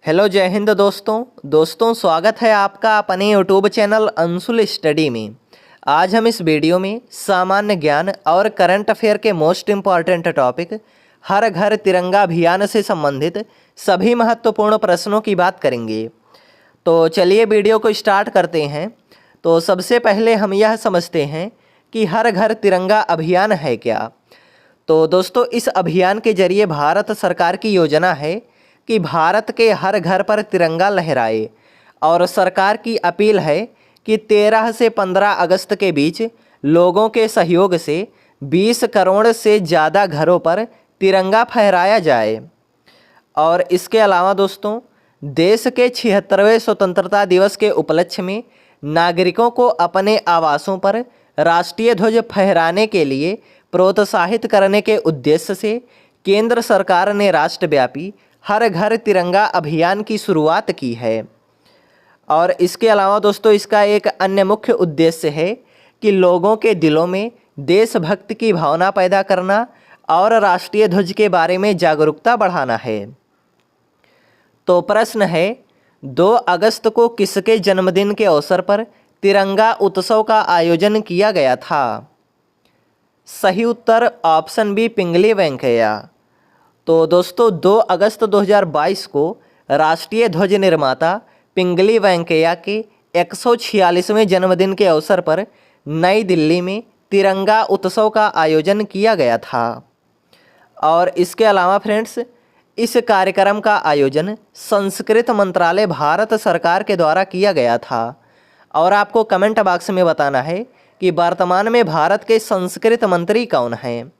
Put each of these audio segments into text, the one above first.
Hello जय हिंद दोस्तों स्वागत है आपका अपने यूट्यूब चैनल अंशुल स्टडी में। आज हम इस वीडियो में सामान्य ज्ञान और करंट अफेयर के मोस्ट इम्पॉर्टेंट टॉपिक हर घर तिरंगा अभियान से संबंधित सभी महत्वपूर्ण प्रश्नों की बात करेंगे। तो चलिए वीडियो को स्टार्ट करते हैं। तो सबसे पहले हम यह समझते हैं कि हर घर तिरंगा अभियान है क्या। तो दोस्तों इस अभियान के जरिए भारत सरकार की योजना है कि भारत के हर घर पर तिरंगा लहराए और सरकार की अपील है कि 13 से 15 अगस्त के बीच लोगों के सहयोग से 20 करोड़ से ज़्यादा घरों पर तिरंगा फहराया जाए। और इसके अलावा दोस्तों देश के 76वें स्वतंत्रता दिवस के उपलक्ष्य में नागरिकों को अपने आवासों पर राष्ट्रीय ध्वज फहराने के लिए प्रोत्साहित करने के उद्देश्य से केंद्र सरकार ने राष्ट्रव्यापी हर घर तिरंगा अभियान की शुरुआत की है। और इसके अलावा दोस्तों इसका एक अन्य मुख्य उद्देश्य है कि लोगों के दिलों में देशभक्ति की भावना पैदा करना और राष्ट्रीय ध्वज के बारे में जागरूकता बढ़ाना है। तो प्रश्न है 2 अगस्त को किसके जन्मदिन के अवसर पर तिरंगा उत्सव का आयोजन किया गया था। सही उत्तर ऑप्शन बी पिंगली वेंकैया। तो दोस्तों 2 अगस्त 2022 को राष्ट्रीय ध्वज निर्माता पिंगली वेंकैया के 146वें जन्मदिन के अवसर पर नई दिल्ली में तिरंगा उत्सव का आयोजन किया गया था। और इसके अलावा फ्रेंड्स इस कार्यक्रम का आयोजन संस्कृति मंत्रालय भारत सरकार के द्वारा किया गया था। और आपको कमेंट बॉक्स में बताना है कि वर्तमान में भारत के संस्कृति मंत्री कौन हैं।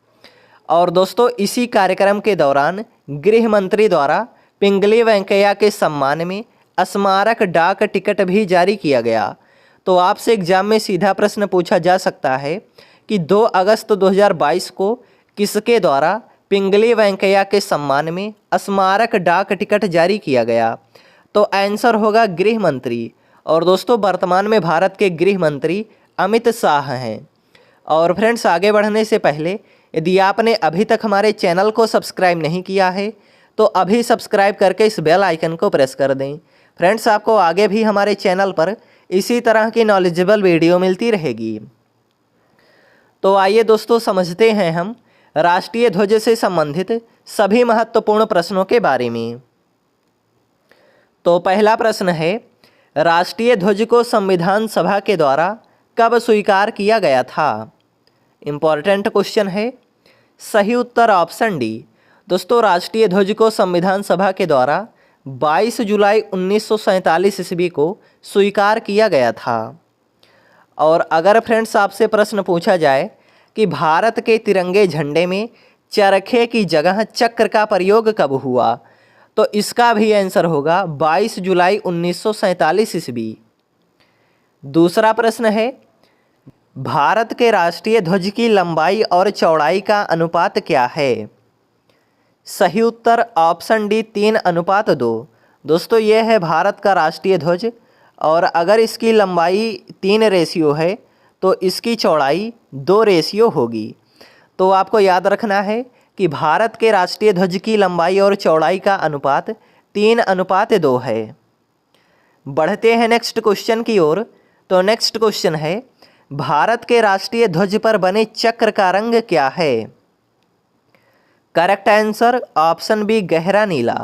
और दोस्तों इसी कार्यक्रम के दौरान गृह मंत्री द्वारा पिंगली वेंकैया के सम्मान में स्मारक डाक टिकट भी जारी किया गया। तो आपसे एग्जाम में सीधा प्रश्न पूछा जा सकता है कि 2 अगस्त 2022 को किसके द्वारा पिंगली वेंकैया के सम्मान में स्मारक डाक टिकट जारी किया गया। तो आंसर होगा गृह मंत्री। और दोस्तों वर्तमान में भारत के गृह मंत्री अमित शाह हैं। और फ्रेंड्स आगे बढ़ने से पहले यदि आपने अभी तक हमारे चैनल को सब्सक्राइब नहीं किया है तो अभी सब्सक्राइब करके इस बेल आइकन को प्रेस कर दें। फ्रेंड्स आपको आगे भी हमारे चैनल पर इसी तरह की नॉलेजेबल वीडियो मिलती रहेगी। तो आइए दोस्तों समझते हैं हम राष्ट्रीय ध्वज से संबंधित सभी महत्वपूर्ण प्रश्नों के बारे में। तो पहला प्रश्न है राष्ट्रीय ध्वज को संविधान सभा के द्वारा कब स्वीकार किया गया था। इम्पॉर्टेंट क्वेश्चन है। सही उत्तर ऑप्शन डी। दोस्तों राष्ट्रीय ध्वज को संविधान सभा के द्वारा 22 जुलाई 1947 ईस्वी को स्वीकार किया गया था। और अगर फ्रेंड्स आपसे प्रश्न पूछा जाए कि भारत के तिरंगे झंडे में चरखे की जगह चक्र का प्रयोग कब हुआ तो इसका भी आंसर होगा 22 जुलाई 1947 ईस्वी। दूसरा प्रश्न है भारत के राष्ट्रीय ध्वज की लंबाई और चौड़ाई का अनुपात क्या है। सही उत्तर ऑप्शन डी 3:2। दोस्तों यह है भारत का राष्ट्रीय ध्वज और अगर इसकी लंबाई 3 रेशियो है तो इसकी चौड़ाई 2 रेशियो होगी। तो आपको याद रखना है कि भारत के राष्ट्रीय ध्वज की लंबाई और चौड़ाई का अनुपात 3:2 है। बढ़ते हैं नेक्स्ट क्वेश्चन की ओर। तो नेक्स्ट क्वेश्चन है भारत के राष्ट्रीय ध्वज पर बने चक्र का रंग क्या है। करेक्ट आंसर ऑप्शन बी गहरा नीला।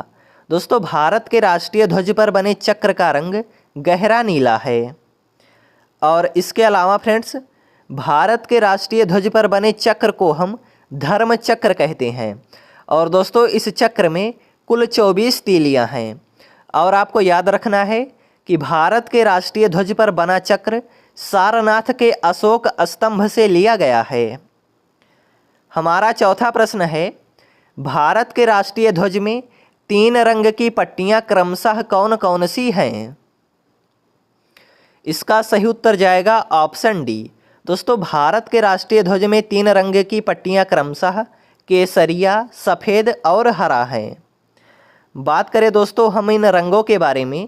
दोस्तों भारत के राष्ट्रीय ध्वज पर बने चक्र का रंग गहरा नीला है। और इसके अलावा फ्रेंड्स भारत के राष्ट्रीय ध्वज पर बने चक्र को हम धर्म चक्र कहते हैं। और दोस्तों इस चक्र में कुल 24 तीलियां हैं। और आपको याद रखना है कि भारत के राष्ट्रीय ध्वज पर बना चक्र सारनाथ के अशोक स्तंभ से लिया गया है। हमारा चौथा प्रश्न है भारत के राष्ट्रीय ध्वज में 3 रंग की पट्टियां क्रमशः कौन कौन सी हैं। इसका सही उत्तर जाएगा ऑप्शन डी। दोस्तों भारत के राष्ट्रीय ध्वज में 3 रंग की पट्टियां क्रमशः केसरिया, सफ़ेद और हरा हैं। बात करें दोस्तों हम इन रंगों के बारे में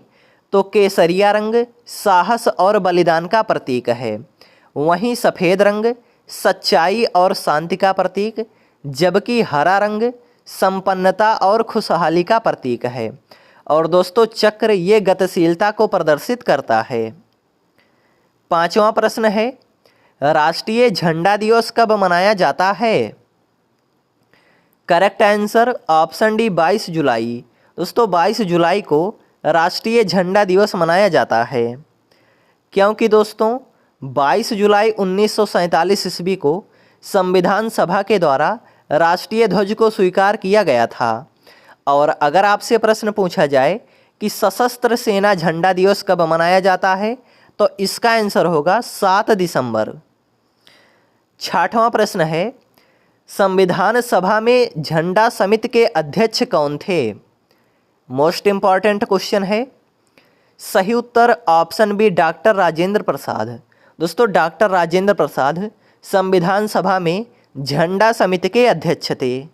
तो केसरिया रंग साहस और बलिदान का प्रतीक है। वहीं सफ़ेद रंग सच्चाई और शांति का प्रतीक, जबकि हरा रंग संपन्नता और खुशहाली का प्रतीक है। और दोस्तों चक्र ये गतिशीलता को प्रदर्शित करता है। 5वां प्रश्न है, राष्ट्रीय झंडा दिवस कब मनाया जाता है? करेक्ट आंसर ऑप्शन डी 22 जुलाई। दोस्तों 22 जुलाई को राष्ट्रीय झंडा दिवस मनाया जाता है, क्योंकि दोस्तों 22 जुलाई 1947 ईस्वी को संविधान सभा के द्वारा राष्ट्रीय ध्वज को स्वीकार किया गया था। और अगर आपसे प्रश्न पूछा जाए कि सशस्त्र सेना झंडा दिवस कब मनाया जाता है, तो इसका आंसर होगा 7 दिसंबर। 6वां प्रश्न है, संविधान सभा में झंडा समिति के अध्यक्ष कौन थे? मोस्ट इंपॉर्टेंट क्वेश्चन है। सही उत्तर option B doctor Rajendra Prasad. दोस्तों डॉक्टर राजेंद्र प्रसाद संविधान सभा में झंडा समिति के अध्यक्ष थे।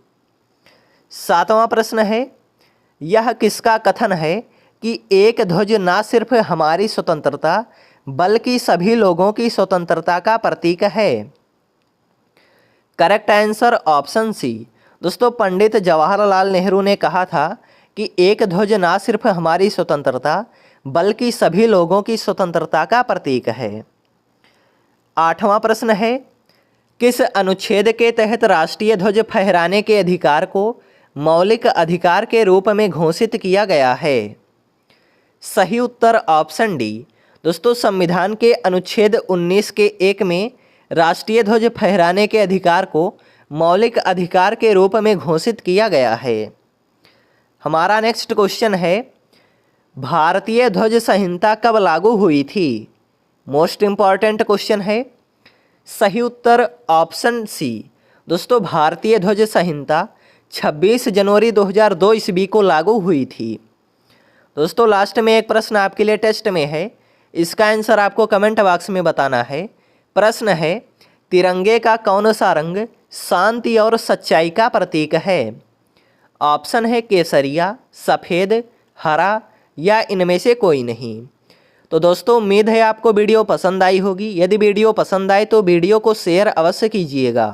7वां प्रश्न है, यह किसका कथन है कि एक ध्वज ना सिर्फ हमारी स्वतंत्रता बल्कि सभी लोगों की स्वतंत्रता का प्रतीक है? Correct answer option C. दोस्तों पंडित जवाहरलाल नेहरू ने कहा था कि एक ध्वज ना सिर्फ हमारी स्वतंत्रता बल्कि सभी लोगों की स्वतंत्रता का प्रतीक है। 8वां प्रश्न है, किस अनुच्छेद के तहत राष्ट्रीय ध्वज फहराने के अधिकार को मौलिक अधिकार के रूप में घोषित किया गया है? सही उत्तर ऑप्शन डी। दोस्तों संविधान के अनुच्छेद 19 के 1 में राष्ट्रीय ध्वज फहराने के अधिकार को मौलिक अधिकार के रूप में घोषित किया गया है। हमारा नेक्स्ट क्वेश्चन है, भारतीय ध्वज संहिता कब लागू हुई थी? मोस्ट इंपॉर्टेंट क्वेश्चन है। सही उत्तर ऑप्शन सी। दोस्तों भारतीय ध्वज संहिता 26 जनवरी 2002 ईस्वी को लागू हुई थी। दोस्तों लास्ट में एक प्रश्न आपके लिए टेस्ट में है, इसका आंसर आपको कमेंट बॉक्स में बताना है। प्रश्न है, तिरंगे का कौन सा रंग शांति और सच्चाई का प्रतीक है? ऑप्शन है केसरिया, सफ़ेद, हरा या इनमें से कोई नहीं। तो दोस्तों उम्मीद है आपको वीडियो पसंद आई होगी। यदि वीडियो पसंद आए तो वीडियो को शेयर अवश्य कीजिएगा।